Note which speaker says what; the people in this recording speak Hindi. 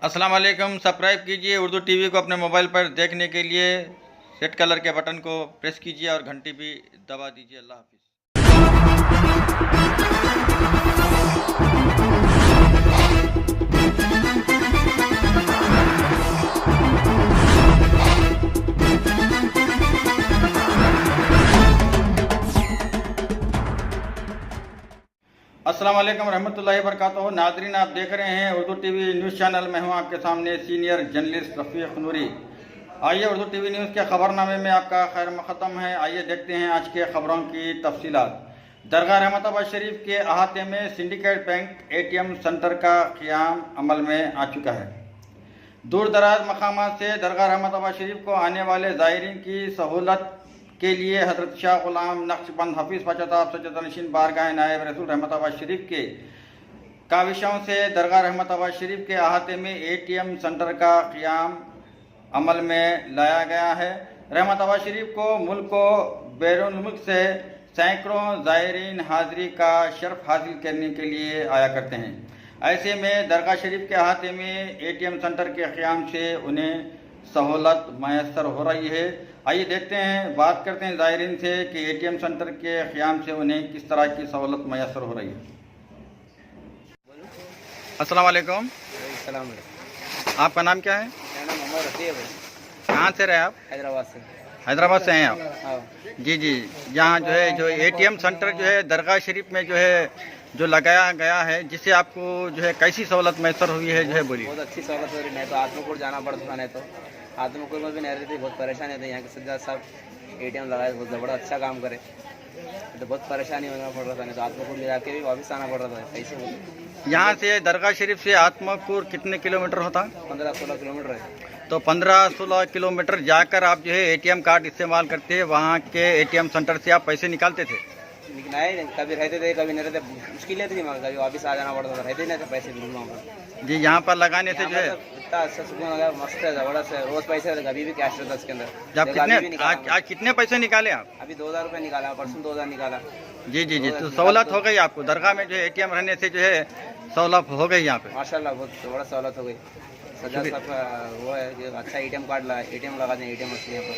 Speaker 1: अस्सलाम वालेकुम। सब्सक्राइब कीजिए उर्दू टीवी को अपने मोबाइल पर देखने के लिए रेड कलर के बटन को प्रेस कीजिए और घंटी भी दबा दीजिए। अल्लाह हाफिज़। अस्सलाम वालेकुम रहमतुल्लाहि वबरकातुहू। नाज़रीन, आप देख रहे हैं उर्दू टीवी न्यूज़ चैनल में हूं आपके सामने सीनियर जर्नलिस्ट रफ़ीक नूरी। आइए उर्दू टीवी न्यूज़ के खबरनामे में आपका खैर मुक़द्दम है। आइए देखते हैं आज के खबरों की तफसीलात। दरगाह रहमताबाद शरीफ के अहाते में सिंडिकेट बैंक ATM सेंटर का क़याम अमल में आ चुका है। दूर दराज मकामात से दरगाह रहमताबाद शरीफ को आने वाले ज़ायरीन की सहूलत के लिए हज़रत शाह ग़ुलाम नक्शबंद हफीज़ पचताब सज्जदनशीन बारगाह नायब रसूल रहमताबाद शरीफ के काविशों से दरगाह रहमताबाद शरीफ के अहाते में ATM सेंटर का क़याम अमल में लाया गया है। रहमताबाद शरीफ को मुल्क व बैरून मुल्क से सैकड़ों ज़ायरीन हाज़िरी का शर्फ हासिल करने के लिए आया करते हैं। ऐसे में दरगाह शरीफ के अहाते में ATM सेंटर के क़याम से उन्हें सहूलत मैसर हो रही है। आइए देखते हैं, बात करते हैं ज़ायरीन से कि ATM सेंटर के क़याम से उन्हें किस तरह की सहूलत मैसर हो रही है। अस्सलाम वालेकुम।
Speaker 2: सलाम।
Speaker 1: आपका नाम क्या है?
Speaker 2: मेरा नाम मोहम्मद रफ़ी है भाई।
Speaker 1: कहाँ से रहे आप?
Speaker 2: हैदराबाद से।
Speaker 1: हैदराबाद से हैं आप?
Speaker 2: हाँ।
Speaker 1: जी जी। यहाँ जो ATM सेंटर जो है दरगाह शरीफ में जो लगाया गया है, जिससे आपको जो है कैसी सहूलत मैसर हुई है, जो है बोलिए।
Speaker 2: बहुत अच्छी सहूलत हो रही। नहीं तो आत्मकूट जाना पड़ता था, नहीं तो आत्मकूट में भी नहीं रहती, बहुत परेशानी होती है। यहाँ के सज्जाद साहब ATM लगाए, बहुत बड़ा अच्छा काम करे, तो बहुत परेशानी होना पड़ रहा था। नहीं तो आत्मकूट ले जाके भी वापस आना पड़ रहा था। कैसे बोले,
Speaker 1: यहाँ से दरगाह शरीफ से आत्मकूट कितने किलोमीटर होता?
Speaker 2: 15-16 किलोमीटर है।
Speaker 1: तो 15-16 किलोमीटर जाकर आप जो है ATM कार्ड इस्तेमाल करते हैं, वहाँ के ATM सेंटर से आप पैसे निकालते थे?
Speaker 2: लेकिन आए कभी रहते थे, कभी नहीं रहते, मुश्किल थी वहाँ, कभी वापस आ जाना पड़ता था, रहते नहीं थे पैसे बिल्कुल वहाँ पर।
Speaker 1: जी, यहाँ पर लगाने से जो है
Speaker 2: इतना अच्छा सुकून लगा, मस्त है, ज़बरदस्त है। रोज़ पैसे रहते, कभी भी कैश रहता इसके अंदर।
Speaker 1: जब कितने आज कितने पैसे निकाले आप?
Speaker 2: अभी 2000 रुपये निकाला, परसों 2000 निकाला।
Speaker 1: जी जी जी। तो सहूलत हो गई आपको दरगाह में, जो ATM रहने से जो है सहूलत हो गई यहाँ पे?
Speaker 2: माशाल्लाह बहुत बड़ा सहूलत हो गई। सजा सब वो है कि अच्छा ATM कार्ड लगा, ATM लगा दें, ATM मछली यहाँ पर।